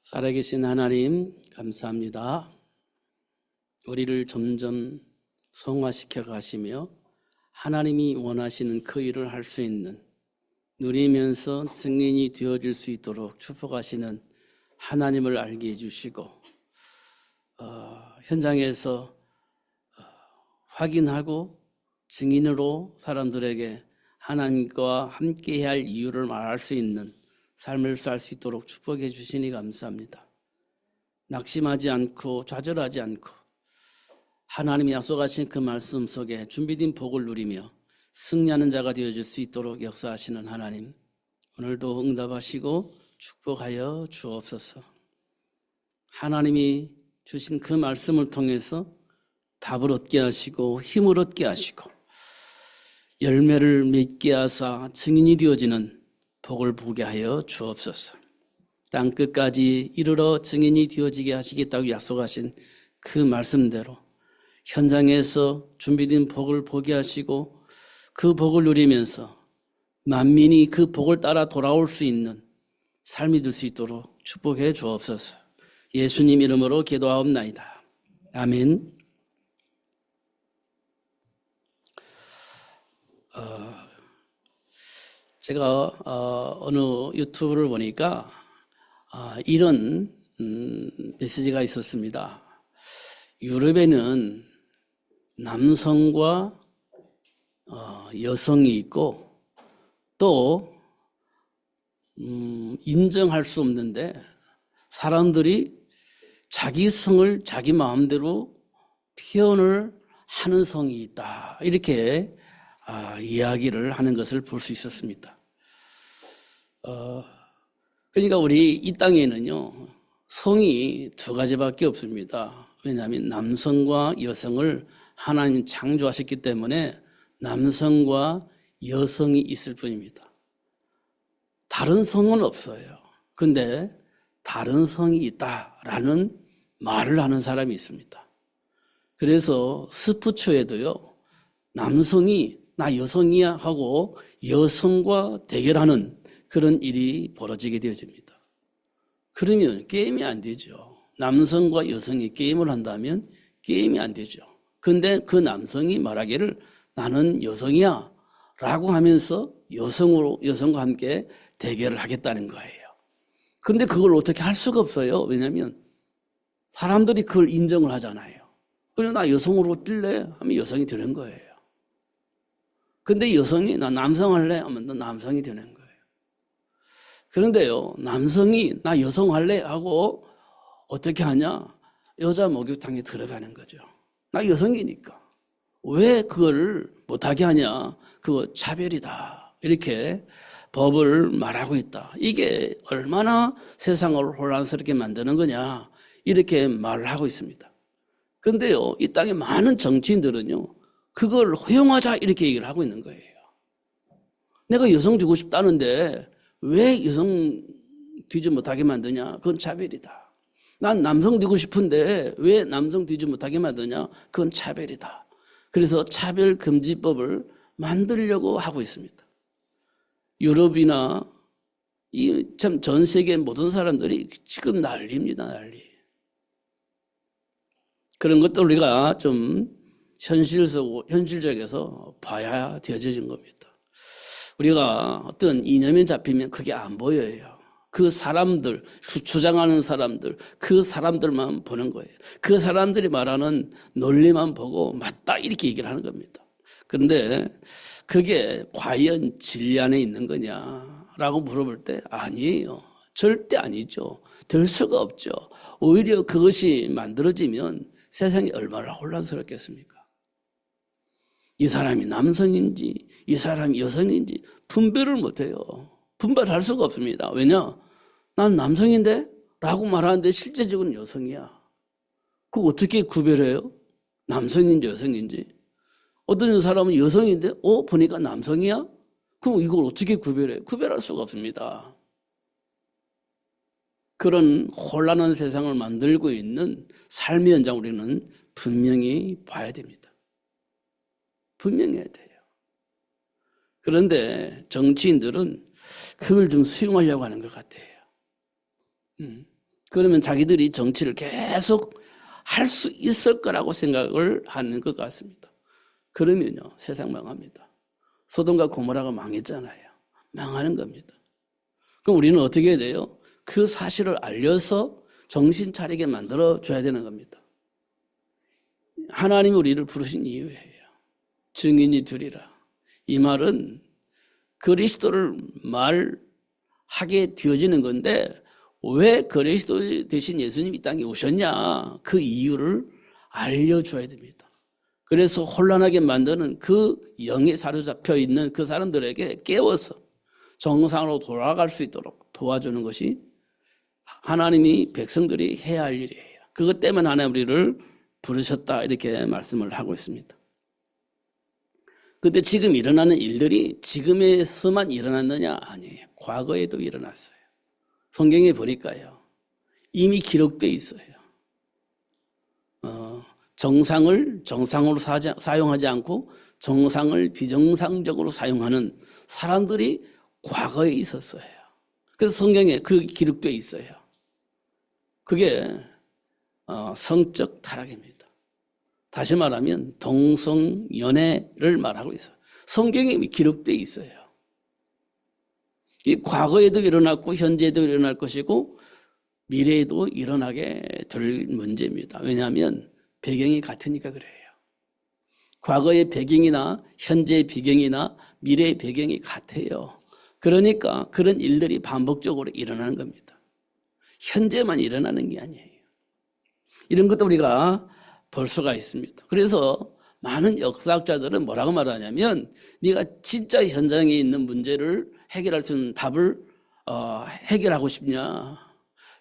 살아계신 하나님 감사합니다. 우리를 점점 성화시켜 가시며 하나님이 원하시는 그 일을 할 수 있는 누리면서 증인이 되어질 수 있도록 축복하시는 하나님을 알게 해주시고 현장에서 확인하고 증인으로 사람들에게 하나님과 함께해야 할 이유를 말할 수 있는 삶을 살 수 있도록 축복해 주시니 감사합니다. 낙심하지 않고 좌절하지 않고 하나님이 약속하신 그 말씀 속에 준비된 복을 누리며 승리하는 자가 되어질 수 있도록 역사하시는 하나님, 오늘도 응답하시고 축복하여 주옵소서. 하나님이 주신 그 말씀을 통해서 답을 얻게 하시고 힘을 얻게 하시고 열매를 맺게 하사 증인이 되어지는 복을 보게 하여 주옵소서. 땅끝까지 이르러 증인이 되어지게 하시겠다고 약속하신 그 말씀대로 현장에서 준비된 복을 보게 하시고 그 복을 누리면서 만민이 그 복을 따라 돌아올 수 있는 삶이 될 수 있도록 축복해 주옵소서. 예수님 이름으로 기도하옵나이다. 아멘. 제가 어느 유튜브를 보니까 이런 메시지가 있었습니다. 유럽에는 남성과 여성이 있고 또 인정할 수 없는데 사람들이 자기 성을 자기 마음대로 표현을 하는 성이 있다. 이렇게 이야기를 하는 것을 볼 수 있었습니다. 그러니까 우리 이 땅에는요, 성이 두 가지밖에 없습니다. 왜냐하면 남성과 여성을 하나님 창조하셨기 때문에 남성과 여성이 있을 뿐입니다. 다른 성은 없어요. 근데 다른 성이 있다라는 말을 하는 사람이 있습니다. 그래서 스포츠에도요, 남성이 나 여성이야 하고 여성과 대결하는 그런 일이 벌어지게 되어집니다. 그러면 게임이 안 되죠. 남성과 여성이 게임을 한다면 게임이 안 되죠. 근데 그 남성이 말하기를 나는 여성이야 라고 하면서 여성과 함께 대결을 하겠다는 거예요. 근데 그걸 어떻게 할 수가 없어요. 왜냐하면 사람들이 그걸 인정을 하잖아요. 그냥 나 여성으로 뛸래 하면 여성이 되는 거예요. 근데 여성이 나 남성 할래 하면 나 남성이 되는 거예요. 그런데요, 남성이 나 여성 할래 하고 어떻게 하냐? 여자 목욕탕에 들어가는 거죠. 나 여성이니까. 왜 그걸 못하게 하냐? 그거 차별이다. 이렇게 법을 말하고 있다. 이게 얼마나 세상을 혼란스럽게 만드는 거냐? 이렇게 말을 하고 있습니다. 그런데요, 이 땅에 많은 정치인들은요, 그걸 허용하자 이렇게 얘기를 하고 있는 거예요. 내가 여성 되고 싶다는데 왜 여성 되지 못하게 만드냐? 그건 차별이다. 난 남성 되고 싶은데 왜 남성 되지 못하게 만드냐? 그건 차별이다. 그래서 차별금지법을 만들려고 하고 있습니다. 유럽이나 참 전 세계 모든 사람들이 지금 난리입니다, 난리. 그런 것도 우리가 좀 현실적에서 봐야 되어진 겁니다. 우리가 어떤 이념에 잡히면 그게 안 보여요. 그 사람들, 주장하는 사람들, 그 사람들만 보는 거예요. 그 사람들이 말하는 논리만 보고 맞다 이렇게 얘기를 하는 겁니다. 그런데 그게 과연 진리 안에 있는 거냐라고 물어볼 때 아니에요. 절대 아니죠. 될 수가 없죠. 오히려 그것이 만들어지면 세상이 얼마나 혼란스럽겠습니까? 이 사람이 남성인지 이 사람이 여성인지 분별을 못해요. 분별할 수가 없습니다. 왜냐? 난 남성인데? 라고 말하는데 실제적으로는 여성이야. 그거 어떻게 구별해요? 남성인지 여성인지. 어떤 사람은 여성인데 보니까 남성이야? 그럼 이걸 어떻게 구별해요? 구별할 수가 없습니다. 그런 혼란한 세상을 만들고 있는 삶의 현장 우리는 분명히 봐야 됩니다. 분명히 해야 돼요. 그런데 정치인들은 그걸 좀 수용하려고 하는 것 같아요. 그러면 자기들이 정치를 계속 할 수 있을 거라고 생각을 하는 것 같습니다. 그러면요, 세상 망합니다. 소돔과 고모라가 망했잖아요. 망하는 겁니다. 그럼 우리는 어떻게 해야 돼요? 그 사실을 알려서 정신 차리게 만들어 줘야 되는 겁니다. 하나님이 우리를 부르신 이유예요. 증인이 되리라. 이 말은 그리스도를 말하게 되어지는 건데, 왜 그리스도 대신 예수님이 이 땅에 오셨냐? 그 이유를 알려줘야 됩니다. 그래서 혼란하게 만드는 그 영에 사로잡혀 있는 그 사람들에게 깨워서 정상으로 돌아갈 수 있도록 도와주는 것이 하나님이 백성들이 해야 할 일이에요. 그것 때문에 하나님 우리를 부르셨다, 이렇게 말씀을 하고 있습니다. 근데 지금 일어나는 일들이 지금에서만 일어났느냐? 아니에요. 과거에도 일어났어요. 성경에 보니까요, 이미 기록되어 있어요. 정상을 정상으로 사용하지 않고 정상을 비정상적으로 사용하는 사람들이 과거에 있었어요. 그래서 성경에 그 기록되어 있어요. 그게 성적 타락입니다. 다시 말하면 동성연애를 말하고 있어요. 성경에 기록되어 있어요. 이 과거에도 일어났고 현재에도 일어날 것이고 미래에도 일어나게 될 문제입니다. 왜냐하면 배경이 같으니까 그래요. 과거의 배경이나 현재의 배경이나 미래의 배경이 같아요. 그러니까 그런 일들이 반복적으로 일어나는 겁니다. 현재만 일어나는 게 아니에요. 이런 것도 우리가 볼 수가 있습니다. 그래서 많은 역사학자들은 뭐라고 말하냐면, 네가 진짜 현장에 있는 문제를 해결할 수 있는 답을 해결하고 싶냐,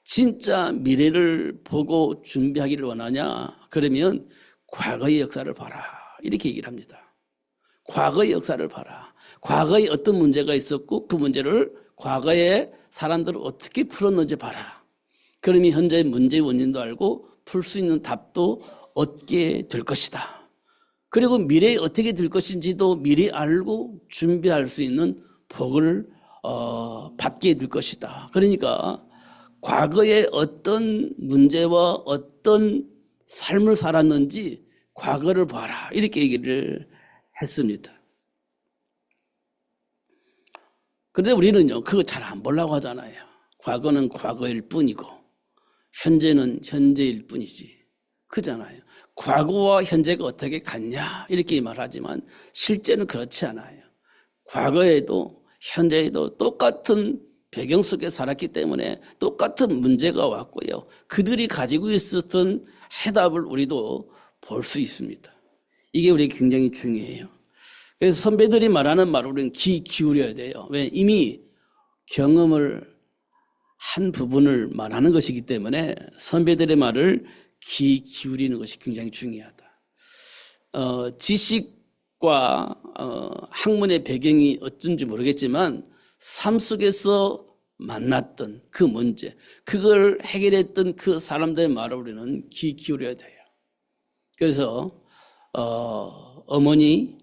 진짜 미래를 보고 준비하기를 원하냐, 그러면 과거의 역사를 봐라, 이렇게 얘기를 합니다. 과거의 역사를 봐라. 과거에 어떤 문제가 있었고 그 문제를 과거에 사람들은 어떻게 풀었는지 봐라. 그러면 현재의 문제의 원인도 알고 풀 수 있는 답도 얻게 될 것이다. 그리고 미래에 어떻게 될 것인지도 미리 알고 준비할 수 있는 복을 받게 될 것이다. 그러니까 과거에 어떤 문제와 어떤 삶을 살았는지 과거를 봐라, 이렇게 얘기를 했습니다. 그런데 우리는요, 그거 잘 안 보려고 하잖아요. 과거는 과거일 뿐이고 현재는 현재일 뿐이지, 그잖아요. 과거와 현재가 어떻게 같냐, 이렇게 말하지만 실제는 그렇지 않아요. 과거에도 현재에도 똑같은 배경 속에 살았기 때문에 똑같은 문제가 왔고요, 그들이 가지고 있었던 해답을 우리도 볼 수 있습니다. 이게 우리에게 굉장히 중요해요. 그래서 선배들이 말하는 말을 우리는 귀 기울여야 돼요. 왜? 이미 경험을 한 부분을 말하는 것이기 때문에 선배들의 말을 귀 기울이는 것이 굉장히 중요하다. 지식과 학문의 배경이 어쩐지 모르겠지만 삶 속에서 만났던 그 문제, 그걸 해결했던 그 사람들의 말을 우리는 귀 기울여야 돼요. 그래서 어머니,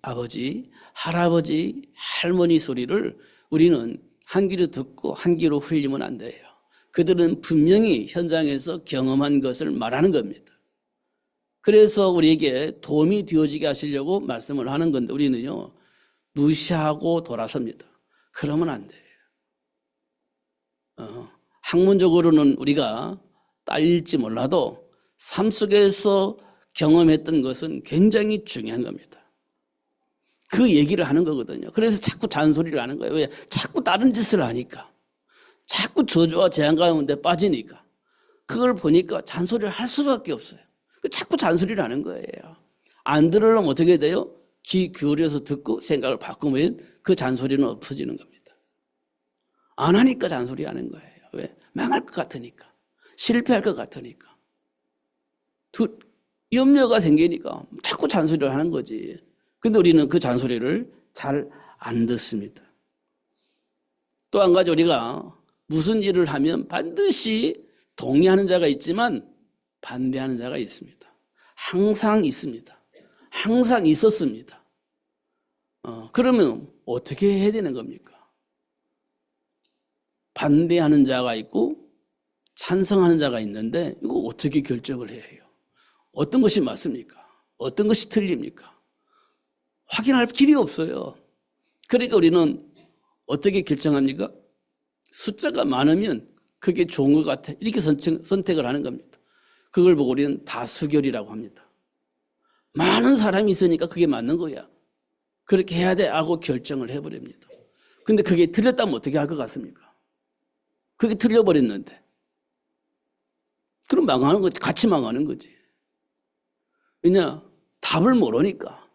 아버지, 할아버지, 할머니 소리를 우리는 한 귀로 듣고 한 귀로 흘리면 안 돼요. 그들은 분명히 현장에서 경험한 것을 말하는 겁니다. 그래서 우리에게 도움이 되어지게 하시려고 말씀을 하는 건데 우리는요, 무시하고 돌아섭니다. 그러면 안 돼요. 학문적으로는 우리가 딸릴지 몰라도 삶 속에서 경험했던 것은 굉장히 중요한 겁니다. 그 얘기를 하는 거거든요. 그래서 자꾸 잔소리를 하는 거예요. 왜? 자꾸 다른 짓을 하니까. 자꾸 저주와 재앙 가운데 빠지니까. 그걸 보니까 잔소리를 할 수밖에 없어요. 자꾸 잔소리를 하는 거예요. 안 들으려면 어떻게 돼요? 귀 기울여서 듣고 생각을 바꾸면 그 잔소리는 없어지는 겁니다. 안 하니까 잔소리 하는 거예요. 왜? 망할 것 같으니까. 실패할 것 같으니까. 염려가 생기니까 자꾸 잔소리를 하는 거지. 근데 우리는 그 잔소리를 잘 안 듣습니다. 또 한 가지, 우리가 무슨 일을 하면 반드시 동의하는 자가 있지만 반대하는 자가 있습니다. 항상 있습니다. 항상 있었습니다. 그러면 어떻게 해야 되는 겁니까? 반대하는 자가 있고 찬성하는 자가 있는데 이거 어떻게 결정을 해야 해요? 어떤 것이 맞습니까? 어떤 것이 틀립니까? 확인할 길이 없어요. 그러니까 우리는 어떻게 결정합니까? 숫자가 많으면 그게 좋은 것 같아. 이렇게 선택을 하는 겁니다. 그걸 보고 우리는 다수결이라고 합니다. 많은 사람이 있으니까 그게 맞는 거야. 그렇게 해야 돼 하고 결정을 해버립니다. 근데 그게 틀렸다면 어떻게 할 것 같습니까? 그게 틀려버렸는데. 그럼 망하는 거지. 같이 망하는 거지. 왜냐? 답을 모르니까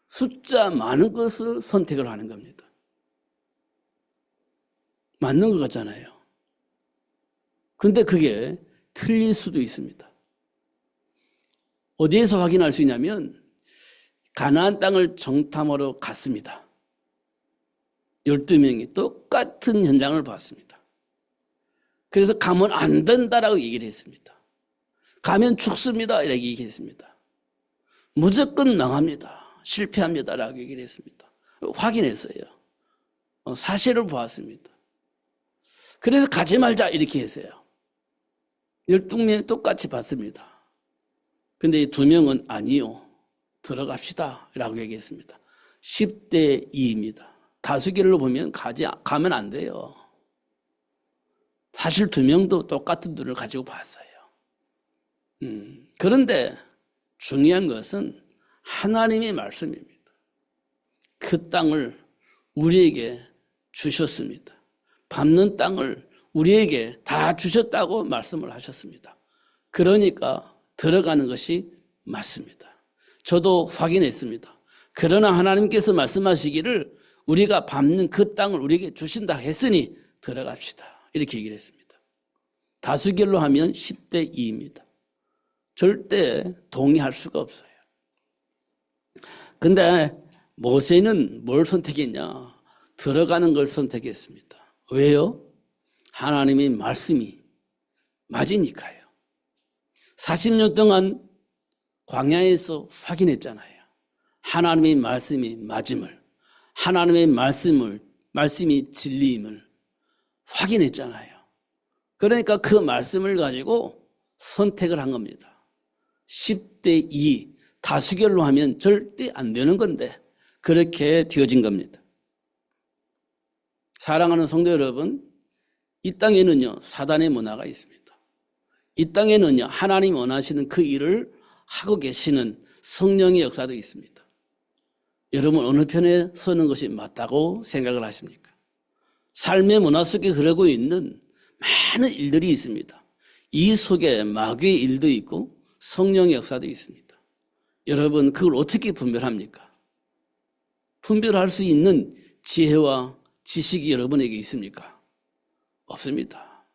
숫자 많은 것을 선택을 하는 겁니다. 맞는 것 같잖아요. 근데 그게 틀릴 수도 있습니다. 어디에서 확인할 수 있냐면 가나안 땅을 정탐하러 갔습니다. 12명이 똑같은 현장을 봤습니다. 그래서 가면 안 된다라고 얘기를 했습니다. 가면 죽습니다. 이렇게 얘기했습니다. 무조건 망합니다. 실패합니다라고 얘기를 했습니다. 확인했어요. 사실을 보았습니다. 그래서 가지 말자 이렇게 했어요. 12명이 똑같이 봤습니다. 근데 이 2명은 아니요. 들어갑시다 라고 얘기했습니다. 10대 2입니다. 다수결로 보면 가면 안 돼요. 사실 2명도 똑같은 눈을 가지고 봤어요. 그런데 중요한 것은 하나님의 말씀입니다. 그 땅을 우리에게 주셨습니다. 밟는 땅을 우리에게 다 주셨다고 말씀을 하셨습니다. 그러니까 들어가는 것이 맞습니다. 저도 확인했습니다. 그러나 하나님께서 말씀하시기를 우리가 밟는 그 땅을 우리에게 주신다 했으니 들어갑시다. 이렇게 얘기를 했습니다. 다수결로 하면 10대 2입니다. 절대 동의할 수가 없어요. 근데 모세는 뭘 선택했냐? 들어가는 걸 선택했습니다. 왜요? 하나님의 말씀이 맞으니까요. 40년 동안 광야에서 확인했잖아요. 하나님의 말씀이 맞음을, 하나님의 말씀이 진리임을 확인했잖아요. 그러니까 그 말씀을 가지고 선택을 한 겁니다. 10대 2, 다수결로 하면 절대 안 되는 건데 그렇게 되어진 겁니다. 사랑하는 성도 여러분, 이 땅에는요 사단의 문화가 있습니다. 이 땅에는요 하나님 원하시는 그 일을 하고 계시는 성령의 역사도 있습니다. 여러분 어느 편에 서는 것이 맞다고 생각을 하십니까? 삶의 문화 속에 흐르고 있는 많은 일들이 있습니다. 이 속에 마귀의 일도 있고 성령의 역사도 있습니다. 여러분 그걸 어떻게 분별합니까? 분별할 수 있는 지혜와 지식이 여러분에게 있습니까? 없습니다.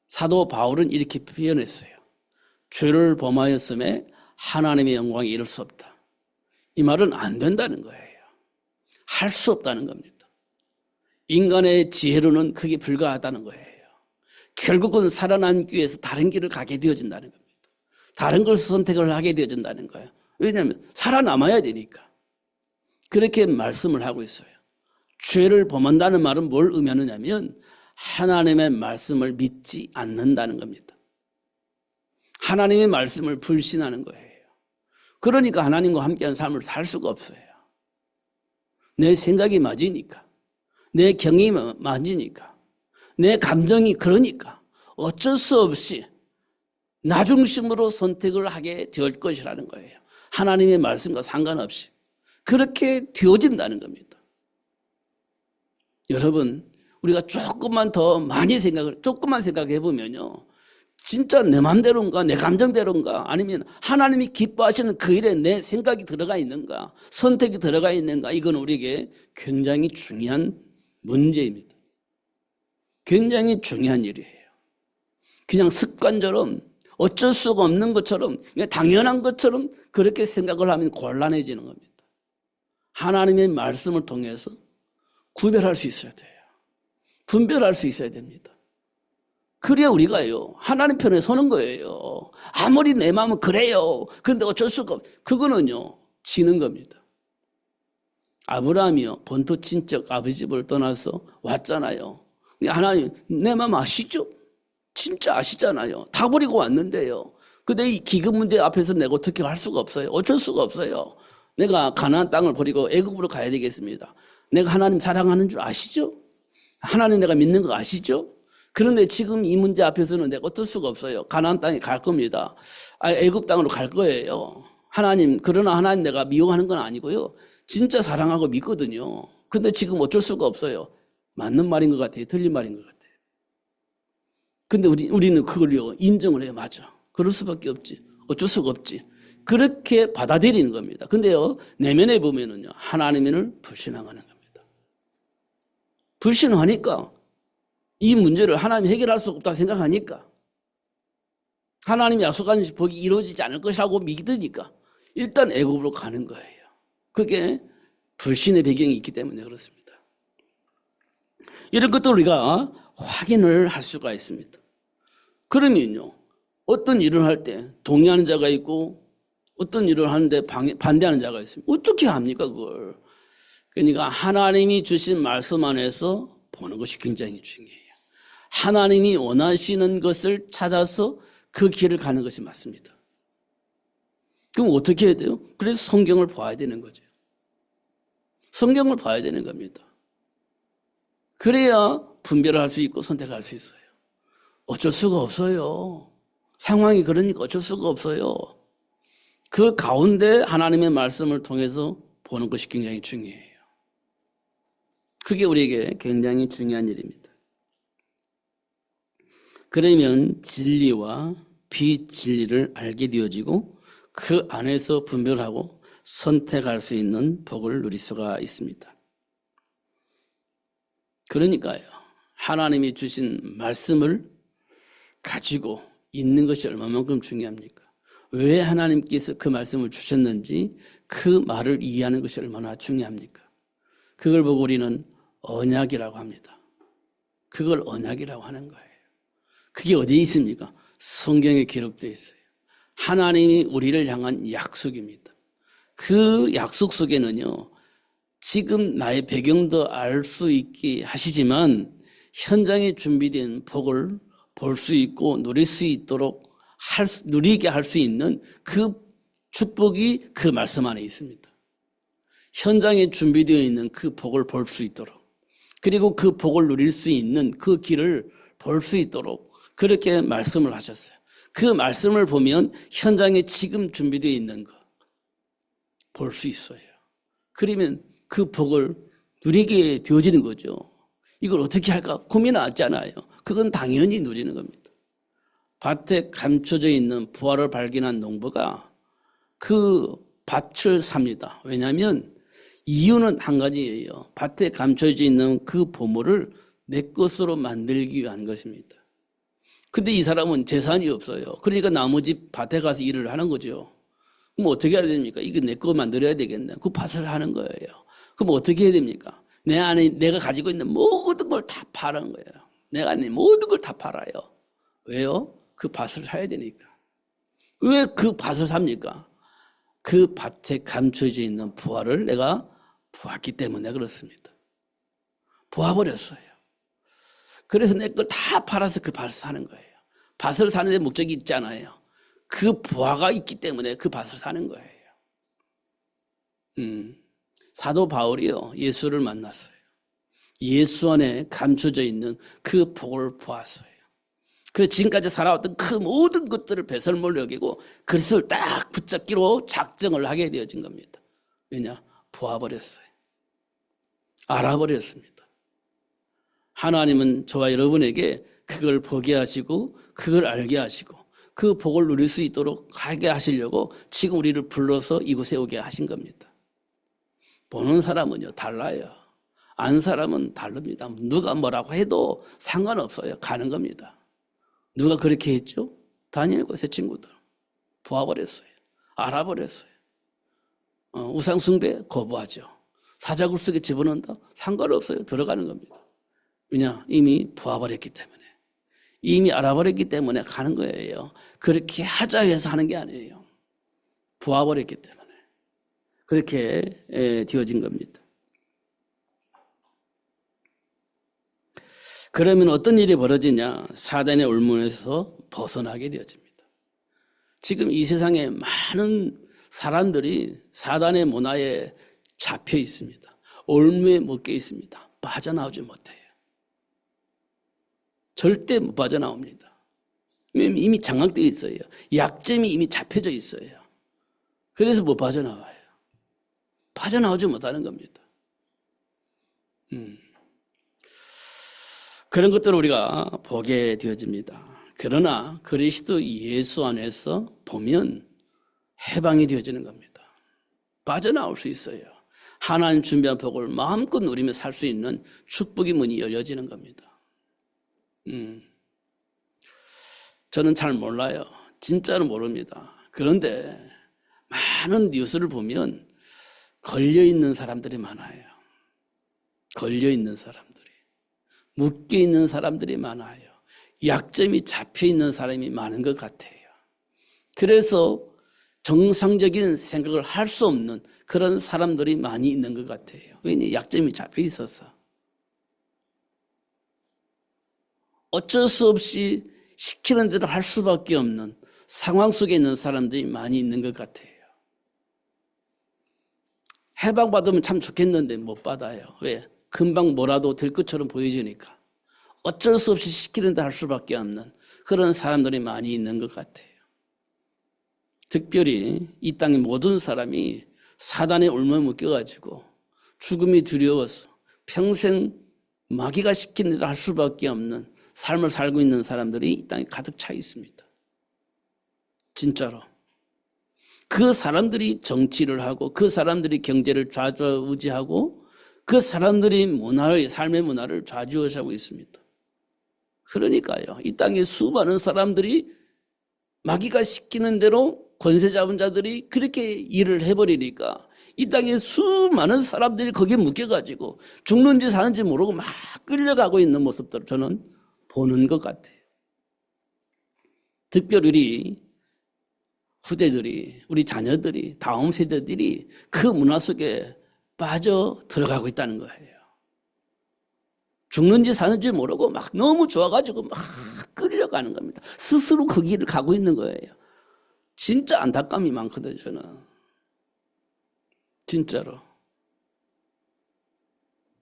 사도 바울은 이렇게 표현했어요. 죄를 범하였음에 하나님의 영광에 이를 수 없다. 이 말은 안 된다는 거예요. 할 수 없다는 겁니다. 인간의 지혜로는 그게 불가하다는 거예요. 결국은 살아남기 위해서 다른 길을 가게 되어진다는 겁니다. 다른 걸 선택을 하게 되어진다는 거예요. 왜냐하면 살아남아야 되니까. 그렇게 말씀을 하고 있어요. 죄를 범한다는 말은 뭘 의미하느냐면 하나님의 말씀을 믿지 않는다는 겁니다. 하나님의 말씀을 불신하는 거예요. 그러니까 하나님과 함께하는 삶을 살 수가 없어요. 내 생각이 맞으니까, 내 경험이 맞으니까, 내 감정이 그러니까 어쩔 수 없이 나 중심으로 선택을 하게 될 것이라는 거예요. 하나님의 말씀과 상관없이 그렇게 되어진다는 겁니다. 여러분 우리가 조금만 생각해 보면요 진짜 내 마음대로인가 내 감정대로인가 아니면 하나님이 기뻐하시는 그 일에 내 생각이 들어가 있는가 선택이 들어가 있는가 이건 우리에게 굉장히 중요한 문제입니다. 굉장히 중요한 일이에요. 그냥 습관처럼 어쩔 수가 없는 것처럼 그냥 당연한 것처럼 그렇게 생각을 하면 곤란해지는 겁니다. 하나님의 말씀을 통해서 구별할 수 있어야 돼요. 분별할 수 있어야 됩니다. 그래야 우리가요 하나님 편에 서는 거예요. 아무리 내 마음은 그래요. 그런데 어쩔 수가 없. 그거는요 지는 겁니다. 아브라함이요 본토 친척 아버지 집을 떠나서 왔잖아요. 하나님 내 마음 아시죠? 진짜 아시잖아요. 다 버리고 왔는데요. 근데 이 기금 문제 앞에서 내가 어떻게 할 수가 없어요. 어쩔 수가 없어요. 내가 가나안 땅을 버리고 애굽으로 가야 되겠습니다. 내가 하나님 사랑하는 줄 아시죠? 하나님 내가 믿는 거 아시죠? 그런데 지금 이 문제 앞에서는 내가 어쩔 수가 없어요. 가나안 땅에 갈 겁니다. 애굽 땅으로 갈 거예요. 하나님, 그러나 하나님 내가 미워하는 건 아니고요. 진짜 사랑하고 믿거든요. 근데 지금 어쩔 수가 없어요. 맞는 말인 것 같아요. 틀린 말인 것 같아요. 근데 우리는 그걸요, 인정을 해요. 맞아. 그럴 수밖에 없지. 어쩔 수가 없지. 그렇게 받아들이는 겁니다. 근데요, 내면에 보면은요, 하나님을 불신앙하는 겁니다. 불신하니까 이 문제를 하나님이 해결할 수 없다고 생각하니까 하나님이 약속한 복이 이루어지지 않을 것이라고 믿으니까 일단 애굽으로 가는 거예요. 그게 불신의 배경이 있기 때문에 그렇습니다. 이런 것도 우리가 확인을 할 수가 있습니다. 그러면요, 어떤 일을 할 때 동의하는 자가 있고 어떤 일을 하는데 반대하는 자가 있습니다. 어떻게 합니까, 그걸? 그러니까 하나님이 주신 말씀 안에서 보는 것이 굉장히 중요해요. 하나님이 원하시는 것을 찾아서 그 길을 가는 것이 맞습니다. 그럼 어떻게 해야 돼요? 그래서 성경을 봐야 되는 거죠. 성경을 봐야 되는 겁니다. 그래야 분별을 할 수 있고 선택할 수 있어요. 어쩔 수가 없어요. 상황이 그러니까 어쩔 수가 없어요. 그 가운데 하나님의 말씀을 통해서 보는 것이 굉장히 중요해요. 그게 우리에게 굉장히 중요한 일입니다. 그러면 진리와 비진리를 알게 되어지고 그 안에서 분별하고 선택할 수 있는 복을 누릴 수가 있습니다. 그러니까요, 하나님이 주신 말씀을 가지고 있는 것이 얼마만큼 중요합니까? 왜 하나님께서 그 말씀을 주셨는지 그 말을 이해하는 것이 얼마나 중요합니까? 그걸 보고 우리는 언약이라고 합니다. 그걸 언약이라고 하는 거예요. 그게 어디에 있습니까? 성경에 기록되어 있어요. 하나님이 우리를 향한 약속입니다. 그 약속 속에는요, 지금 나의 배경도 알 수 있게 하시지만 현장에 준비된 복을 볼 수 있고 누릴 수 있도록 누리게 할 수 있는 그 축복이 그 말씀 안에 있습니다. 현장에 준비되어 있는 그 복을 볼 수 있도록, 그리고 그 복을 누릴 수 있는 그 길을 볼 수 있도록 그렇게 말씀을 하셨어요. 그 말씀을 보면 현장에 지금 준비되어 있는 거 볼 수 있어요. 그러면 그 복을 누리게 되어지는 거죠. 이걸 어떻게 할까 고민하잖아요. 그건 당연히 누리는 겁니다. 밭에 감춰져 있는 부활을 발견한 농부가 그 밭을 삽니다. 왜냐하면 이유는 한 가지예요. 밭에 감춰져 있는 그 보물을 내 것으로 만들기 위한 것입니다. 근데 이 사람은 재산이 없어요. 그러니까 나머지 밭에 가서 일을 하는 거죠. 그럼 어떻게 해야 됩니까? 이거 내 거 만들어야 되겠네. 그 밭을 하는 거예요. 그럼 어떻게 해야 됩니까? 내 안에 내가 가지고 있는 모든 걸 다 파는 거예요. 내가 아닌 모든 걸 다 팔아요. 왜요? 그 밭을 사야 되니까. 왜 그 밭을 삽니까? 그 밭에 감춰져 있는 부활을 내가 보았기 때문에 그렇습니다. 보아버렸어요. 그래서 내 걸 다 팔아서 그 밭을 사는 거예요. 밭을 사는 데 목적이 있잖아요. 그 부하가 있기 때문에 그 밭을 사는 거예요. 사도 바울이요, 예수를 만났어요. 예수 안에 감춰져 있는 그 복을 보았어요. 그래서 지금까지 살아왔던 그 모든 것들을 배설물로 여기고 그리스도를 딱 붙잡기로 작정을 하게 되어진 겁니다. 왜냐? 보아버렸어요. 알아버렸습니다. 하나님은 저와 여러분에게 그걸 보게 하시고 그걸 알게 하시고 그 복을 누릴 수 있도록 하게 하시려고 지금 우리를 불러서 이곳에 오게 하신 겁니다. 보는 사람은요, 달라요. 아는 사람은 다릅니다. 누가 뭐라고 해도 상관없어요. 가는 겁니다. 누가 그렇게 했죠? 다니엘과 세 친구들. 보아버렸어요. 알아버렸어요. 우상 숭배 거부하죠. 사자굴 속에 집어넣는다? 상관없어요. 들어가는 겁니다. 왜냐? 이미 보아버렸기 때문에. 이미 알아버렸기 때문에 가는 거예요. 그렇게 하자 해서 하는 게 아니에요. 보아버렸기 때문에. 그렇게 되어진 겁니다. 그러면 어떤 일이 벌어지냐? 사단의 올문에서 벗어나게 되어집니다. 지금 이 세상에 많은 사람들이 사단의 문화에 잡혀 있습니다. 올무에 묶여 있습니다. 빠져나오지 못해요. 절대 못 빠져나옵니다. 이미 장악되어 있어요. 약점이 이미 잡혀져 있어요. 그래서 못 빠져나와요. 빠져나오지 못하는 겁니다. 그런 것들을 우리가 보게 되어집니다. 그러나 그리스도 예수 안에서 보면 해방이 되어지는 겁니다. 빠져나올 수 있어요. 하나님 준비한 복을 마음껏 누리며 살 수 있는 축복의 문이 열려지는 겁니다. 저는 잘 몰라요. 진짜로 모릅니다. 그런데 많은 뉴스를 보면 걸려있는 사람들이 많아요. 걸려있는 사람들이. 묶여있는 사람들이 많아요. 약점이 잡혀있는 사람이 많은 것 같아요. 그래서 정상적인 생각을 할 수 없는 그런 사람들이 많이 있는 것 같아요. 왜냐하면 약점이 잡혀있어서. 어쩔 수 없이 시키는 대로 할 수밖에 없는 상황 속에 있는 사람들이 많이 있는 것 같아요. 해방받으면 참 좋겠는데 못 받아요. 왜? 금방 뭐라도 될 것처럼 보여지니까. 어쩔 수 없이 시키는 대로 할 수밖에 없는 그런 사람들이 많이 있는 것 같아요. 특별히 이 땅의 모든 사람이 사단에 올무에 묶여가지고 죽음이 두려워서 평생 마귀가 시키는 대로 할 수밖에 없는 삶을 살고 있는 사람들이 이 땅에 가득 차 있습니다. 진짜로. 그 사람들이 정치를 하고 그 사람들이 경제를 좌지우지하고 그 사람들이 문화를, 삶의 문화를 좌지우지하고 있습니다. 그러니까요. 이 땅에 수많은 사람들이 마귀가 시키는 대로 권세 잡은 자들이 그렇게 일을 해버리니까 이 땅에 수많은 사람들이 거기에 묶여가지고 죽는지 사는지 모르고 막 끌려가고 있는 모습들을 저는 보는 것 같아요. 특별히 우리 후대들이, 우리 자녀들이, 다음 세대들이 그 문화 속에 빠져 들어가고 있다는 거예요. 죽는지 사는지 모르고 막 너무 좋아가지고 막 끌려가는 겁니다. 스스로 그 길을 가고 있는 거예요. 진짜 안타까움이 많거든요, 저는. 진짜로.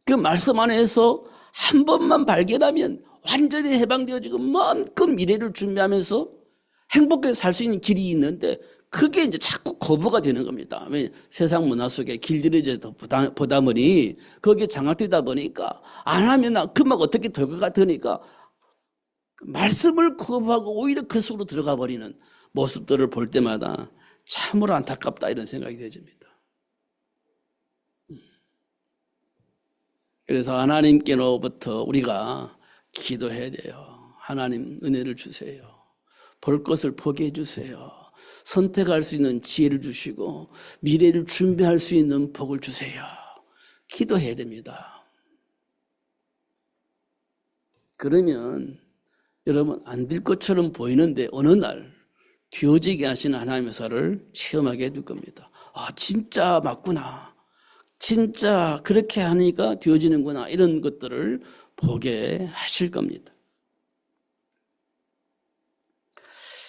그 말씀 안에서 한 번만 발견하면 완전히 해방되어지고 마음껏 미래를 준비하면서 행복하게 살 수 있는 길이 있는데 그게 이제 자꾸 거부가 되는 겁니다. 세상 문화 속에 길들여져 보다 보니 거기에 장악되다 보니까 안 하면 금방 어떻게 될 것 같으니까 말씀을 거부하고 오히려 그 속으로 들어가 버리는 모습들을 볼 때마다 참으로 안타깝다 이런 생각이 되집니다. 그래서 하나님께로부터 우리가 기도해야 돼요. 하나님 은혜를 주세요. 볼 것을 보게 해주세요. 선택할 수 있는 지혜를 주시고 미래를 준비할 수 있는 복을 주세요. 기도해야 됩니다. 그러면 여러분 안 될 것처럼 보이는데 어느 날 되어지게 하시는 하나님의 사를 체험하게 해둘 겁니다. 아 진짜 맞구나. 진짜 그렇게 하니까 되어지는구나. 이런 것들을 보게 하실 겁니다.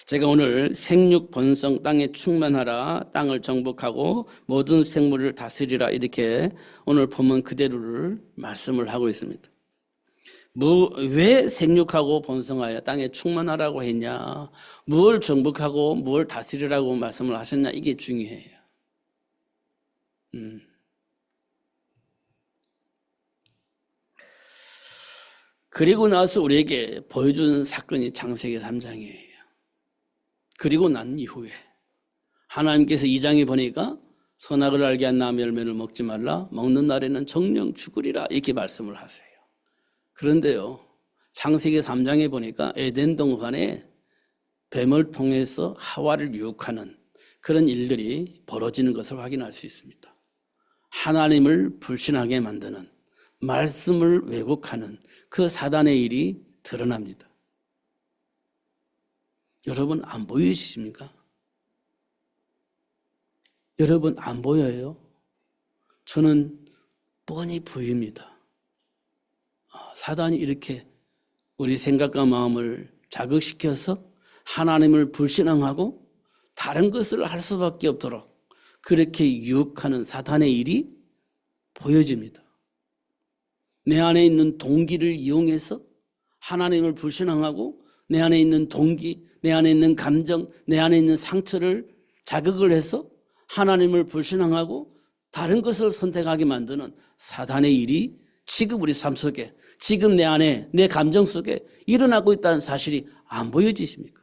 제가 오늘 생육 본성 땅에 충만하라, 땅을 정복하고 모든 생물을 다스리라 이렇게 오늘 본문 그대로를 말씀을 하고 있습니다. 왜 생육하고 번성하여 땅에 충만하라고 했냐, 무엇을 정복하고 무엇을 다스리라고 말씀을 하셨냐, 이게 중요해요. 그리고 나서 우리에게 보여준 사건이 창세기 3장이에요. 그리고 난 이후에 하나님께서 2장에 보니까 선악을 알게 한 나무 열매를 먹지 말라, 먹는 날에는 정령 죽으리라 이렇게 말씀을 하세요. 그런데요, 창세기 3장에 보니까 에덴 동산에 뱀을 통해서 하와를 유혹하는 그런 일들이 벌어지는 것을 확인할 수 있습니다. 하나님을 불신하게 만드는, 말씀을 왜곡하는 그 사단의 일이 드러납니다. 여러분 안 보이십니까? 여러분 안 보여요? 저는 뻔히 보입니다. 사단이 이렇게 우리 생각과 마음을 자극시켜서 하나님을 불신앙하고 다른 것을 할 수밖에 없도록 그렇게 유혹하는 사탄의 일이 보여집니다. 내 안에 있는 동기를 이용해서 하나님을 불신앙하고 내 안에 있는 동기, 내 안에 있는 감정, 내 안에 있는 상처를 자극을 해서 하나님을 불신앙하고 다른 것을 선택하게 만드는 사탄의 일이 지금 우리 삶 속에, 지금 내 안에, 내 감정 속에 일어나고 있다는 사실이 안 보여지십니까?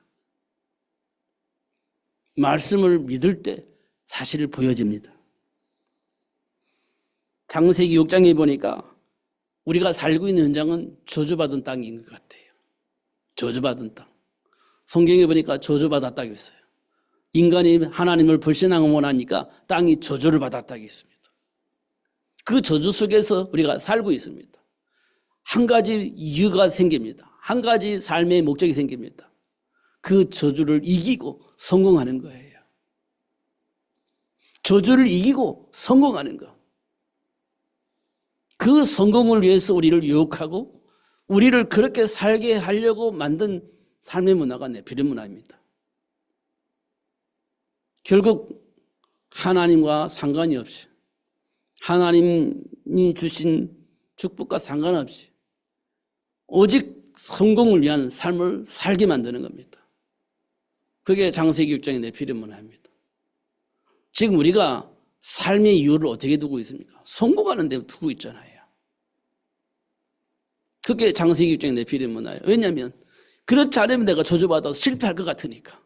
말씀을 믿을 때 사실을 보여집니다. 창세기 6장에 보니까 우리가 살고 있는 현장은 저주받은 땅인 것 같아요. 저주받은 땅. 성경에 보니까 저주받았다고 했어요. 인간이 하나님을 불신앙하고 나니까 땅이 저주를 받았다고 했습니다. 그 저주 속에서 우리가 살고 있습니다. 한 가지 이유가 생깁니다. 한 가지 삶의 목적이 생깁니다. 그 저주를 이기고 성공하는 거예요. 저주를 이기고 성공하는 거. 그 성공을 위해서 우리를 유혹하고 우리를 그렇게 살게 하려고 만든 삶의 문화가 네피림 문화입니다. 결국 하나님과 상관이 없이 하나님이 주신 축복과 상관없이 오직 성공을 위한 삶을 살게 만드는 겁니다. 그게 창세기 6장의 네피림 문화입니다. 지금 우리가 삶의 이유를 어떻게 두고 있습니까? 성공하는 데 두고 있잖아요. 그게 창세기 6장의 네피림 문화예요. 왜냐하면 그렇지 않으면 내가 저주받아서 실패할 것 같으니까.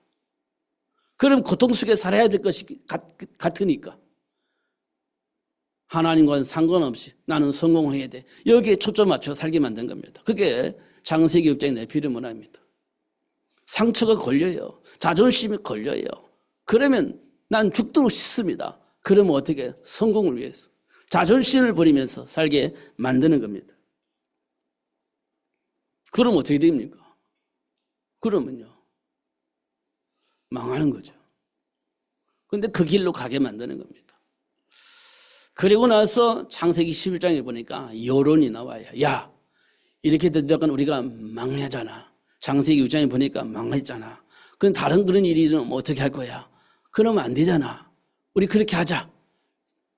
그럼 고통 속에 살아야 될 것이 같으니까. 하나님과는 상관없이 나는 성공해야 돼. 여기에 초점 맞춰 살게 만든 겁니다. 그게 창세기 6장의 네피림 문화입니다. 상처가 걸려요. 자존심이 걸려요. 그러면 난 죽도록 싫습니다. 그러면 어떻게? 성공을 위해서. 자존심을 버리면서 살게 만드는 겁니다. 그럼 어떻게 됩니까? 그러면요. 망하는 거죠. 그런데 그 길로 가게 만드는 겁니다. 그리고 나서 창세기 11장에 보니까 여론이 나와요. 야, 이렇게 되다간 우리가 망하잖아. 창세기 6장에 보니까 망했잖아. 그럼 다른 그런 일이 있으면 어떻게 할 거야? 그러면 안 되잖아. 우리 그렇게 하자.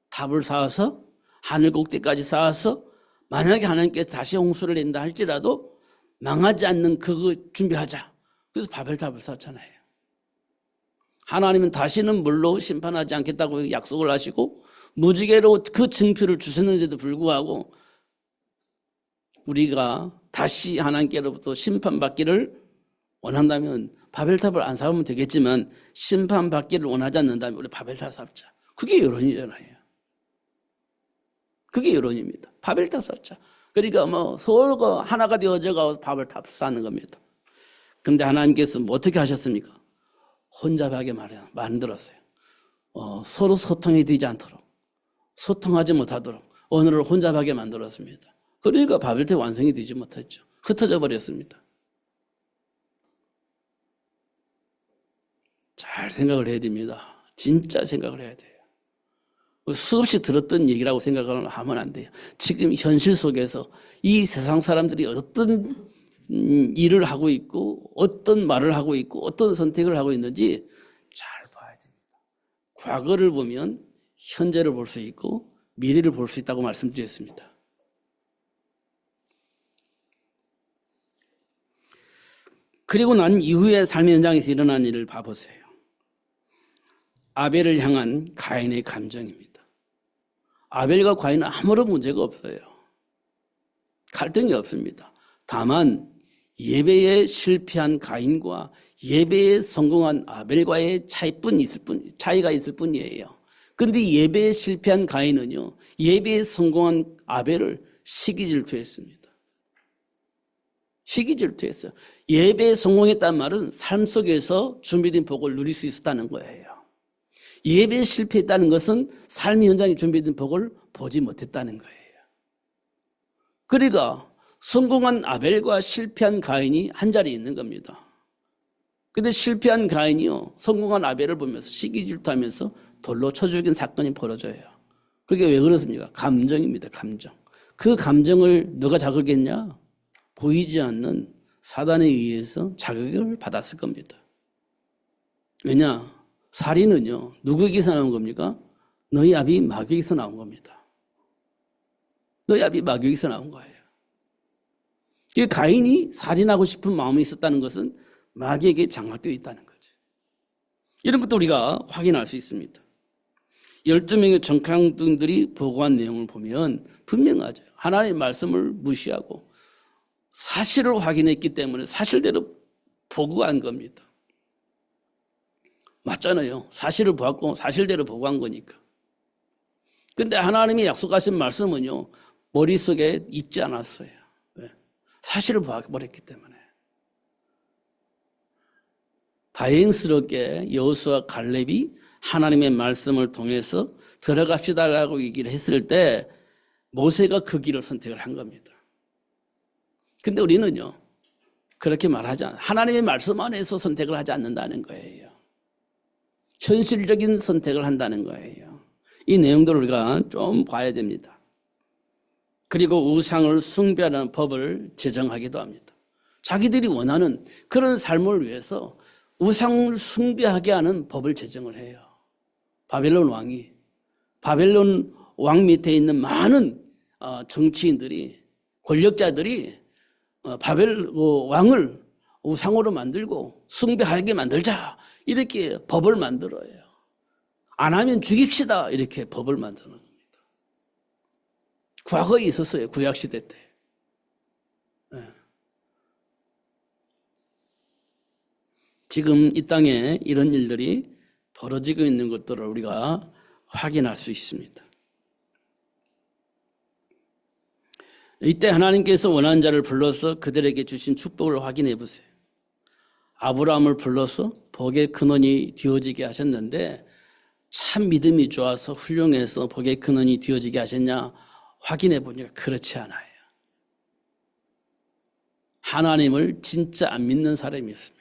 탑을 쌓아서 하늘 꼭대기까지 쌓아서 만약에 하나님께서 다시 홍수를 낸다 할지라도 망하지 않는 그거 준비하자. 그래서 바벨탑을 쌓았잖아요. 하나님은 다시는 물로 심판하지 않겠다고 약속을 하시고 무지개로 그 증표를 주셨는데도 불구하고 우리가 다시 하나님께로부터 심판받기를 원한다면 바벨탑을 안 쌓으면 되겠지만 심판받기를 원하지 않는다면 우리 바벨탑 쌓자. 그게 여론이잖아요. 그게 여론입니다. 바벨탑 쌓자. 그러니까 뭐 서로가 하나가 되어져가 바벨탑 쌓는 겁니다. 그런데 하나님께서 뭐 어떻게 하셨습니까? 혼잡하게 만들었어요. 서로 소통이 되지 않도록, 소통하지 못하도록 언어를 혼잡하게 만들었습니다. 그러니까 바벨탑 완성이 되지 못했죠. 흩어져 버렸습니다. 잘 생각을 해야 됩니다. 진짜 생각을 해야 돼요. 수없이 들었던 얘기라고 생각을 하면 안 돼요. 지금 현실 속에서 이 세상 사람들이 어떤 일을 하고 있고 어떤 말을 하고 있고 어떤 선택을 하고 있는지 잘 봐야 됩니다. 과거를 보면 현재를 볼 수 있고 미래를 볼 수 있다고 말씀드렸습니다. 그리고 난 이후에 삶의 현장에서 일어난 일을 봐보세요. 아벨을 향한 가인의 감정입니다. 아벨과 가인은 아무런 문제가 없어요. 갈등이 없습니다. 다만 예배에 실패한 가인과 예배에 성공한 아벨과의 차이가 있을 뿐이에요. 그런데 예배에 실패한 가인은요, 예배에 성공한 아벨을 시기질투했습니다. 시기질투했어요. 예배에 성공했다는 말은 삶 속에서 준비된 복을 누릴 수 있었다는 거예요. 예배에 실패했다는 것은 삶의 현장에 준비된 복을 보지 못했다는 거예요. 그러니까 성공한 아벨과 실패한 가인이 한 자리에 있는 겁니다. 그런데 실패한 가인이요, 성공한 아벨을 보면서 시기질투하면서 돌로 쳐 죽인 사건이 벌어져요. 그게 왜 그렇습니까? 감정입니다. 감정. 그 감정을 누가 자극했냐? 보이지 않는 사단에 의해서 자극을 받았을 겁니다. 왜냐? 살인은요, 누구에게서 나온 겁니까? 너희 아비 마귀에게서 나온 겁니다. 너희 아비 마귀에게서 나온 거예요. 가인이 살인하고 싶은 마음이 있었다는 것은 마귀에게 장악되어 있다는 거죠. 이런 것도 우리가 확인할 수 있습니다. 12명의 정탐꾼들이 보고한 내용을 보면 분명하죠. 하나님의 말씀을 무시하고 사실을 확인했기 때문에 사실대로 보고한 겁니다. 맞잖아요. 사실을 보았고 사실대로 보고한 거니까. 근데 하나님이 약속하신 말씀은요, 머릿속에 있지 않았어요. 왜? 사실을 보아버렸기 때문에. 다행스럽게 여호수아와 갈렙이 하나님의 말씀을 통해서 들어갑시다라고 얘기를 했을 때 모세가 그 길을 선택을 한 겁니다. 근데 우리는요, 그렇게 말하지 않아요. 하나님의 말씀 안에서 선택을 하지 않는다는 거예요. 현실적인 선택을 한다는 거예요. 이 내용들을 우리가 좀 봐야 됩니다. 그리고 우상을 숭배하는 법을 제정하기도 합니다. 자기들이 원하는 그런 삶을 위해서 우상을 숭배하게 하는 법을 제정을 해요. 바벨론 왕 밑에 있는 많은 정치인들이, 권력자들이 바벨 왕을 우상으로 만들고 숭배하게 만들자, 이렇게 법을 만들어요. 안 하면 죽입시다, 이렇게 법을 만드는 겁니다. 과거에 있었어요. 구약시대 때. 네. 지금 이 땅에 이런 일들이 벌어지고 있는 것들을 우리가 확인할 수 있습니다. 이때 하나님께서 원하는 자를 불러서 그들에게 주신 축복을 확인해 보세요. 아브라함을 불러서 복의 근원이 되어지게 하셨는데 참 믿음이 좋아서 훌륭해서 복의 근원이 되어지게 하셨냐 확인해 보니까 그렇지 않아요. 하나님을 진짜 안 믿는 사람이었습니다.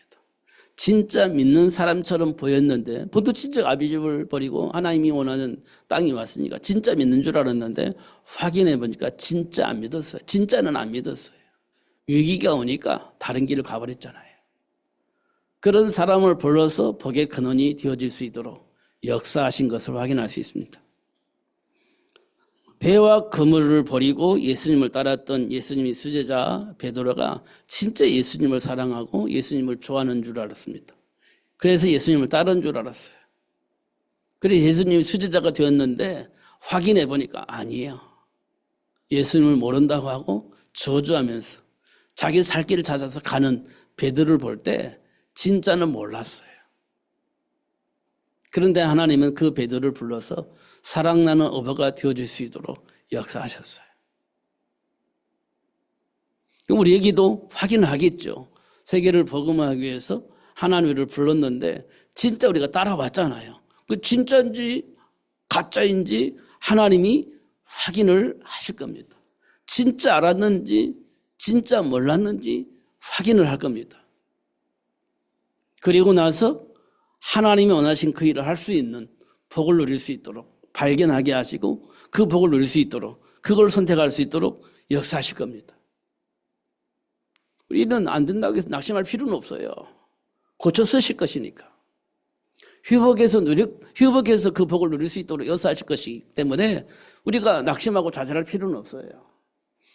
진짜 믿는 사람처럼 보였는데 본토친척 아비집을 버리고 하나님이 원하는 땅이 왔으니까 진짜 믿는 줄 알았는데 확인해 보니까 진짜 안 믿었어요. 진짜는 안 믿었어요. 위기가 오니까 다른 길을 가버렸잖아요. 그런 사람을 불러서 복의 근원이 되어질 수 있도록 역사하신 것을 확인할 수 있습니다. 배와 그물을 버리고 예수님을 따랐던 예수님의 수제자 베드로가 진짜 예수님을 사랑하고 예수님을 좋아하는 줄 알았습니다. 그래서 예수님을 따른 줄 알았어요. 그래서 예수님이 수제자가 되었는데 확인해 보니까 아니에요. 예수님을 모른다고 하고 저주하면서 자기 살 길을 찾아서 가는 베드로를 볼 때 진짜는 몰랐어요. 그런데 하나님은 그 베드로를 불러서 사랑나는 어버가 되어줄 수 있도록 역사하셨어요. 그럼 우리에게도 확인을 하겠죠. 세계를 복음하기 위해서 하나님을 불렀는데 진짜 우리가 따라왔잖아요. 그 진짜인지 가짜인지 하나님이 확인을 하실 겁니다. 진짜 알았는지 진짜 몰랐는지 확인을 할 겁니다. 그리고 나서 하나님이 원하신 그 일을 할 수 있는 복을 누릴 수 있도록 발견하게 하시고 그 복을 누릴 수 있도록 그걸 선택할 수 있도록 역사하실 겁니다. 우리는 안 된다고 해서 낙심할 필요는 없어요. 고쳐 쓰실 것이니까. 회복해서 그 복을 누릴 수 있도록 역사하실 것이기 때문에 우리가 낙심하고 좌절할 필요는 없어요.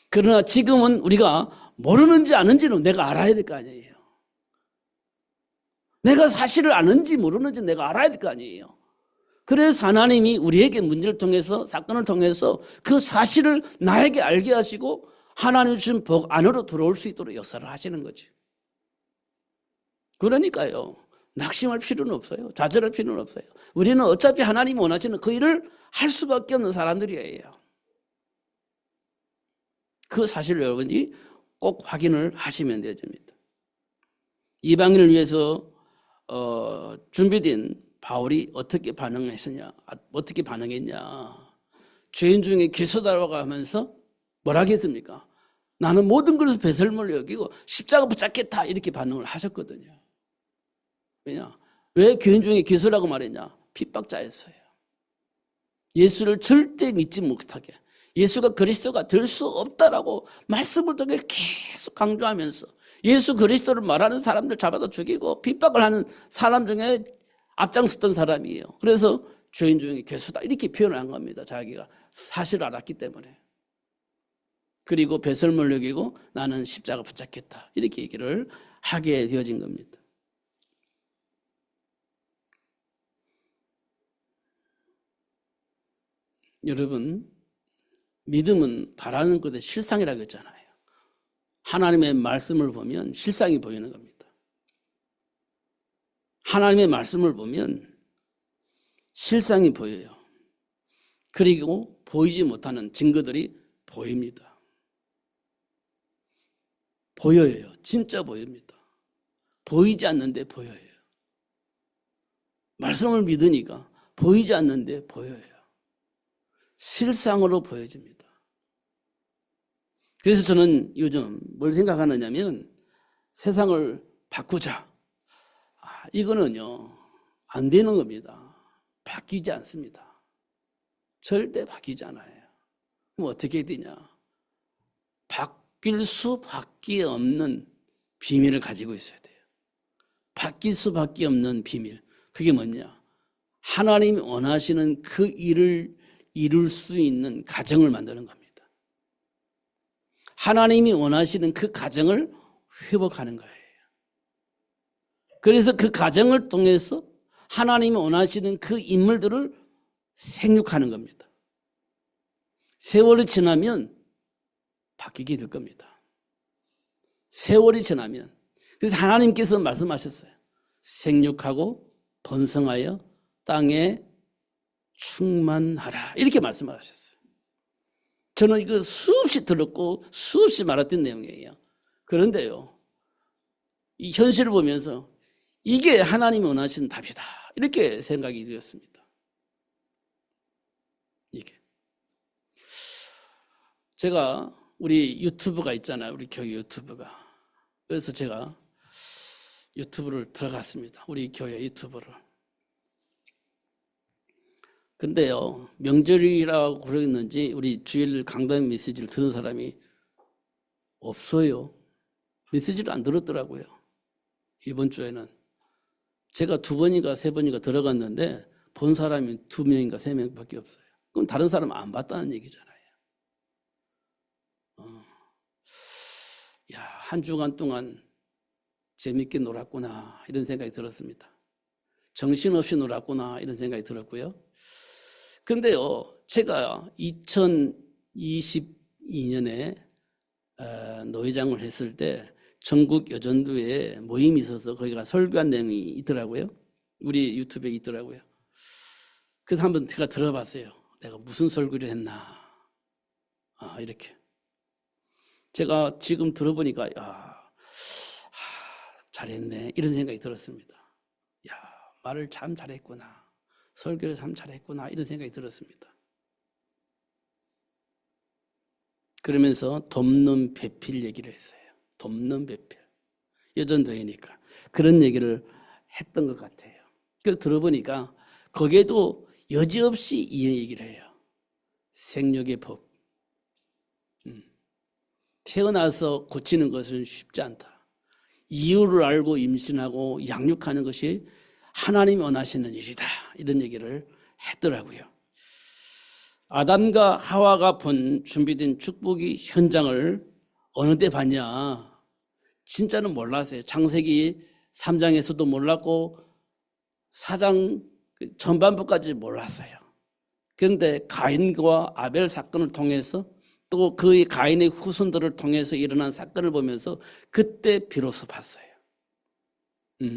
그러나 지금은 우리가 모르는지 아는지는 내가 알아야 될 거 아니에요. 내가 사실을 아는지 모르는지 내가 알아야 될 거 아니에요. 그래서 하나님이 우리에게 문제를 통해서 사건을 통해서 그 사실을 나에게 알게 하시고 하나님 주신 복 안으로 들어올 수 있도록 역사를 하시는 거죠. 그러니까요. 낙심할 필요는 없어요. 좌절할 필요는 없어요. 우리는 어차피 하나님이 원하시는 그 일을 할 수밖에 없는 사람들이에요. 그 사실을 여러분이 꼭 확인을 하시면 되십니다. 이방인을 위해서 준비된 바울이 어떻게 반응했냐? 죄인 중에 괴수다라고 하면서 뭐라 하겠습니까? 나는 모든 것을 배설물로 여기고 십자가 붙잡겠다 이렇게 반응을 하셨거든요. 왜냐? 왜 죄인 중에 괴수라고 말했냐? 핍박자였어요. 예수를 절대 믿지 못하게, 예수가 그리스도가 될 수 없다라고 말씀을 통해 계속 강조하면서 예수 그리스도를 말하는 사람들 잡아다 죽이고 핍박을 하는 사람 중에 앞장섰던 사람이에요. 그래서 죄인 중에 괴수다 이렇게 표현을 한 겁니다. 자기가 사실을 알았기 때문에. 그리고 배설물 여기고 나는 십자가 붙잡겠다 이렇게 얘기를 하게 되어진 겁니다. 여러분, 믿음은 바라는 것의 실상이라고 했잖아요. 하나님의 말씀을 보면 실상이 보이는 겁니다. 하나님의 말씀을 보면 실상이 보여요. 그리고 보이지 못하는 증거들이 보입니다. 보여요. 진짜 보입니다. 보이지 않는데 보여요. 말씀을 믿으니까 보이지 않는데 보여요. 실상으로 보여집니다. 그래서 저는 요즘 뭘 생각하느냐면 세상을 바꾸자. 이거는요 안 되는 겁니다. 바뀌지 않습니다. 절대 바뀌지 않아요. 그럼 어떻게 되냐? 바뀔 수밖에 없는 비밀을 가지고 있어야 돼요. 바뀔 수밖에 없는 비밀. 그게 뭐냐? 하나님이 원하시는 그 일을 이룰 수 있는 가정을 만드는 겁니다. 하나님이 원하시는 그 가정을 회복하는 거예요. 그래서 그 가정을 통해서 하나님이 원하시는 그 인물들을 생육하는 겁니다. 세월이 지나면 바뀌게 될 겁니다. 세월이 지나면. 그래서 하나님께서 말씀하셨어요. 생육하고 번성하여 땅에 충만하라 이렇게 말씀을 하셨어요. 저는 이거 수없이 들었고 수없이 말했던 내용이에요. 그런데요 이 현실을 보면서 이게 하나님이 원하시는 답이다 이렇게 생각이 되었습니다. 이게 제가 우리 유튜브가 있잖아요. 우리 교회 유튜브가. 그래서 제가 유튜브를 들어갔습니다. 우리 교회 유튜브를. 근데요 명절이라고 그러겠는지 우리 주일 강단 메시지를 듣는 사람이 없어요. 메시지를 안 들었더라고요. 이번 주에는 제가 2번인가 3번인가 들어갔는데 본 사람이 2명인가 3명밖에 없어요. 그럼 다른 사람은 안 봤다는 얘기잖아요. 야, 한 주간 동안 재밌게 놀았구나 이런 생각이 들었습니다. 정신없이 놀았구나 이런 생각이 들었고요. 근데요 제가 2022년에 노회장을 했을 때 전국 여전도에 모임이 있어서 거기가 설교한 내용이 있더라고요. 우리 유튜브에 있더라고요. 그래서 한번 제가 들어봤어요. 내가 무슨 설교를 했나 이렇게. 제가 지금 들어보니까 잘했네 이런 생각이 들었습니다. 야, 말을 참 잘했구나. 설교를 참 잘했구나 이런 생각이 들었습니다. 그러면서 돕는 배필 얘기를 했어요. 돕는 배필. 여전도회니까 그런 얘기를 했던 것 같아요. 그래서 들어보니까 거기에도 여지없이 이 얘기를 해요. 생육의 복. 태어나서 고치는 것은 쉽지 않다. 이유를 알고 임신하고 양육하는 것이 하나님이 원하시는 일이다. 이런 얘기를 했더라고요. 아담과 하와가 본 준비된 축복의 현장을 어느 때 봤냐? 진짜는 몰랐어요. 창세기 3장에서도 몰랐고 4장 전반부까지 몰랐어요. 그런데 가인과 아벨 사건을 통해서 또 그 가인의 후손들을 통해서 일어난 사건을 보면서 그때 비로소 봤어요.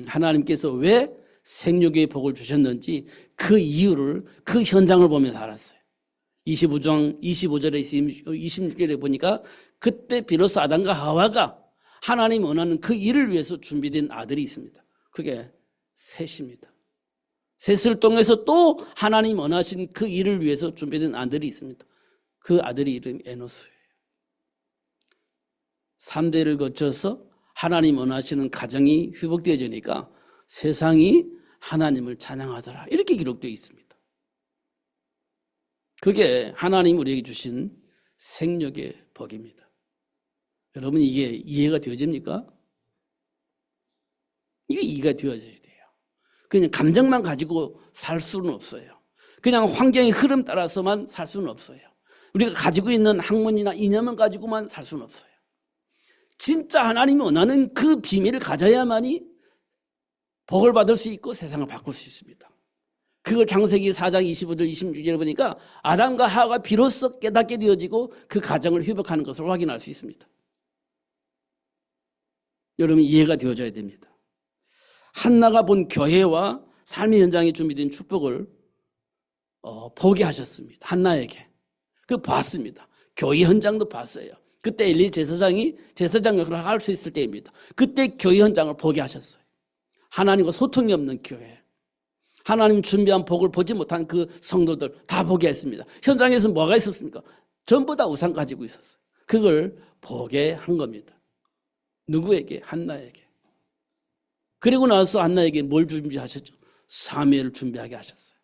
하나님께서 왜 생육의 복을 주셨는지 그 이유를 그 현장을 보면서 알았어요. 25장 25절에 26절에 보니까 그때 비로소 아담과 하와가 하나님 원하는 그 일을 위해서 준비된 아들이 있습니다. 그게 셋입니다. 셋을 통해서 또 하나님 원하신 그 일을 위해서 준비된 아들이 있습니다. 그 아들이 이름이 에노스예요. 3대를 거쳐서 하나님 원하시는 가정이 회복되어지니까 세상이 하나님을 찬양하더라 이렇게 기록되어 있습니다. 그게 하나님 우리에게 주신 생육의 복입니다. 여러분 이게 이해가 되어집니까? 이게 이해가 되어져야 돼요. 그냥 감정만 가지고 살 수는 없어요. 그냥 환경의 흐름 따라서만 살 수는 없어요. 우리가 가지고 있는 학문이나 이념을 가지고만 살 수는 없어요. 진짜 하나님이 원하는 그 비밀을 가져야만이 복을 받을 수 있고 세상을 바꿀 수 있습니다. 그걸 창세기 4장 25절 26절에 보니까 아담과 하와가 비로소 깨닫게 되어지고 그 가정을 회복하는 것을 확인할 수 있습니다. 여러분 이해가 되어져야 됩니다. 한나가 본 교회와 삶의 현장에 준비된 축복을 보게 하셨습니다. 한나에게. 그 봤습니다. 교회 현장도 봤어요. 그때 엘리 제사장이 제사장 역할을 할 수 있을 때입니다. 그때 교회 현장을 보게 하셨어요. 하나님과 소통이 없는 교회. 하나님 준비한 복을 보지 못한 그 성도들 다 보게 했습니다. 현장에서 뭐가 있었습니까? 전부 다 우상 가지고 있었어요. 그걸 보게 한 겁니다. 누구에게? 한나에게. 그리고 나서 한나에게 뭘 준비하셨죠? 사무엘을 준비하게 하셨어요.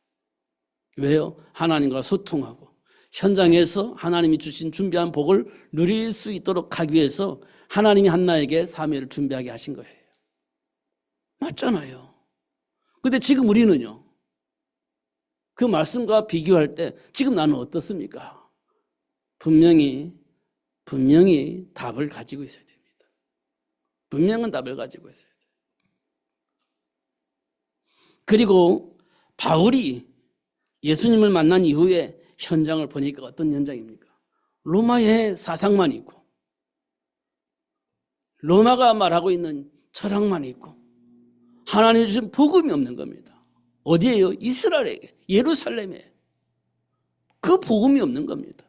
왜요? 하나님과 소통하고 현장에서 하나님이 주신 준비한 복을 누릴 수 있도록 하기 위해서 하나님이 한나에게 사무엘을 준비하게 하신 거예요. 맞잖아요. 근데 지금 우리는요. 그 말씀과 비교할 때 지금 나는 어떻습니까? 분명히 답을 가지고 있어야 됩니다. 분명한 답을 가지고 있어야 돼요. 그리고 바울이 예수님을 만난 이후에 현장을 보니까 어떤 현장입니까? 로마의 사상만 있고 로마가 말하고 있는 철학만 있고 하나님 주신 복음이 없는 겁니다. 어디에요? 이스라엘에게, 예루살렘에. 그 복음이 없는 겁니다.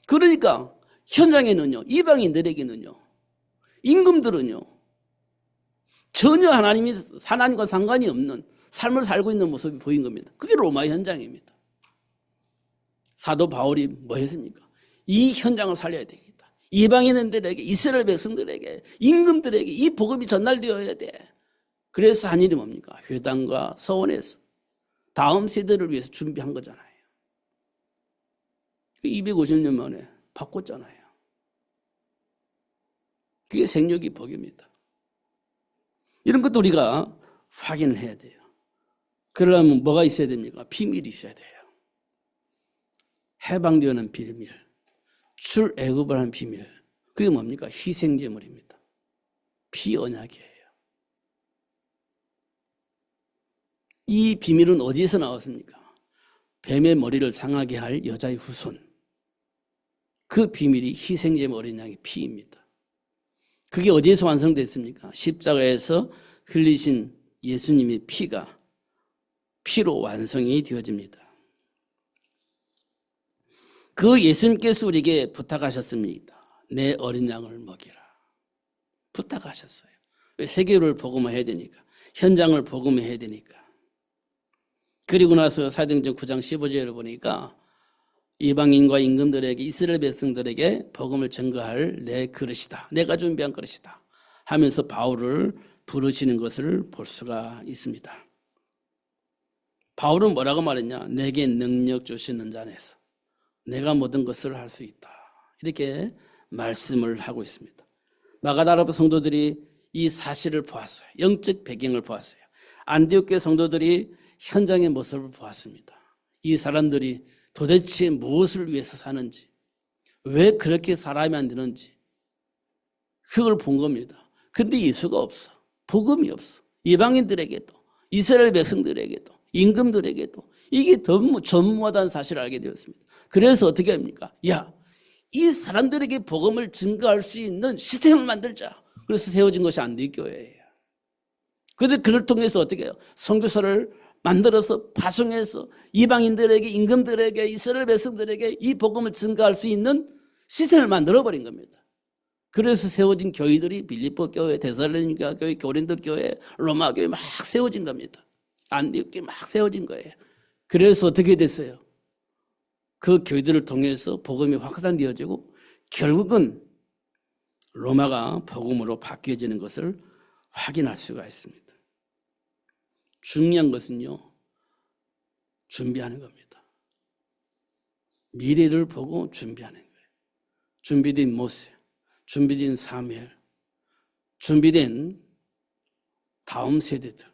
그러니까 현장에는요, 이방인들에게는요, 임금들은요, 전혀 하나님과 상관이 없는 삶을 살고 있는 모습이 보인 겁니다. 그게 로마의 현장입니다. 사도 바울이 뭐 했습니까? 이 현장을 살려야 되겠다. 이방인들에게, 이스라엘 백성들에게, 임금들에게 이 복음이 전달되어야 돼. 그래서 한 일이 뭡니까? 회당과 서원에서 다음 세대를 위해서 준비한 거잖아요. 250년 만에 바꿨잖아요. 그게 생육의 복입니다. 이런 것도 우리가 확인을 해야 돼요. 그러려면 뭐가 있어야 됩니까? 비밀이 있어야 돼요. 해방되는 비밀, 출애굽을 한 비밀. 그게 뭡니까? 희생제물입니다. 피언약이에요. 이 비밀은 어디에서 나왔습니까? 뱀의 머리를 상하게 할 여자의 후손. 그 비밀이 희생제물 어린 양의 피입니다. 그게 어디에서 완성됐습니까? 십자가에서 흘리신 예수님의 피가 피로 완성이 되어집니다. 그 예수님께서 우리에게 부탁하셨습니다. 내 어린 양을 먹이라. 부탁하셨어요. 왜? 세계를 복음화해야 되니까. 현장을 복음화해야 되니까. 그리고 나서 사도행전 9장 15절을 보니까 이방인과 임금들에게 이스라엘 백성들에게 복음을 전거할 내 그릇이다. 내가 준비한 그릇이다. 하면서 바울을 부르시는 것을 볼 수가 있습니다. 바울은 뭐라고 말했냐? 내게 능력 주시는 자 안에서 내가 모든 것을 할 수 있다. 이렇게 말씀을 하고 있습니다. 마가다라 성도들이 이 사실을 보았어요. 영적 배경을 보았어요. 안디옥 교회 성도들이 현장의 모습을 보았습니다. 이 사람들이 도대체 무엇을 위해서 사는지, 왜 그렇게 살아야만 안 되는지 그걸 본 겁니다. 근데 예수가 없어. 복음이 없어. 이방인들에게도, 이스라엘 백성들에게도, 임금들에게도 이게 너무 전무하다는 사실을 알게 되었습니다. 그래서 어떻게 합니까? 이 사람들에게 복음을 증거할 수 있는 시스템을 만들자. 그래서 세워진 것이 안디교회예요. 그런데 그를 통해서 어떻게 해요? 선교사를 만들어서 파송해서 이방인들에게, 임금들에게, 이스라엘 백성들에게 이 복음을 증거할 수 있는 시스템을 만들어버린 겁니다. 그래서 세워진 교회들이 빌립보 교회, 데살로니가 교회, 고린도 교회, 로마 교회 막 세워진 겁니다. 안디옥 교회 막 세워진 거예요. 그래서 어떻게 됐어요? 그 교회들을 통해서 복음이 확산되어지고 결국은 로마가 복음으로 바뀌어지는 것을 확인할 수가 있습니다. 중요한 것은요, 준비하는 겁니다. 미래를 보고 준비하는 거예요. 준비된 모세, 준비된 사무엘, 준비된 다음 세대들.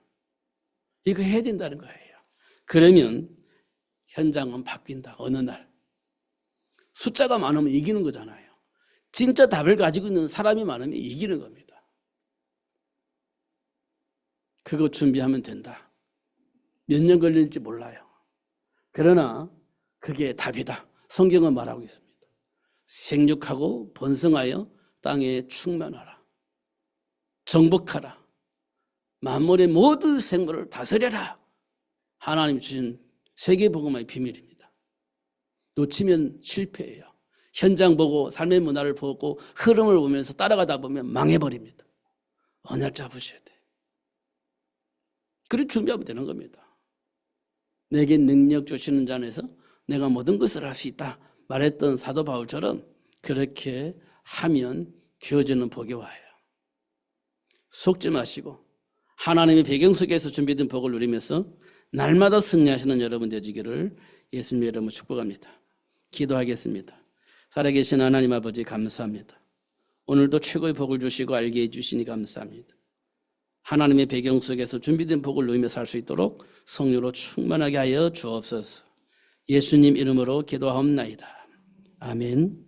이거 해야 된다는 거예요. 그러면 현장은 바뀐다. 어느 날. 숫자가 많으면 이기는 거잖아요. 진짜 답을 가지고 있는 사람이 많으면 이기는 겁니다. 그거 준비하면 된다. 몇 년 걸릴지 몰라요. 그러나 그게 답이다. 성경은 말하고 있습니다. 생육하고 번성하여 땅에 충만하라. 정복하라. 만물의 모든 생물을 다스려라. 하나님 주신 세계복음화의 비밀입니다. 놓치면 실패해요. 현장 보고 삶의 문화를 보고 흐름을 보면서 따라가다 보면 망해버립니다. 언약 잡으셔야 돼. 그렇게 준비하면 되는 겁니다. 내게 능력 주시는 자 안에서 내가 모든 것을 할 수 있다 말했던 사도 바울처럼 그렇게 하면 되어지는 복이 와요. 속지 마시고 하나님의 배경 속에서 준비된 복을 누리면서 날마다 승리하시는 여러분 되시기를 예수님의 이름으로 축복합니다. 기도하겠습니다. 살아계신 하나님 아버지 감사합니다. 오늘도 최고의 복을 주시고 알게 해주시니 감사합니다. 하나님의 배경 속에서 준비된 복을 누리며 살 수 있도록 성령으로 충만하게 하여 주옵소서. 예수님 이름으로 기도하옵나이다. 아멘.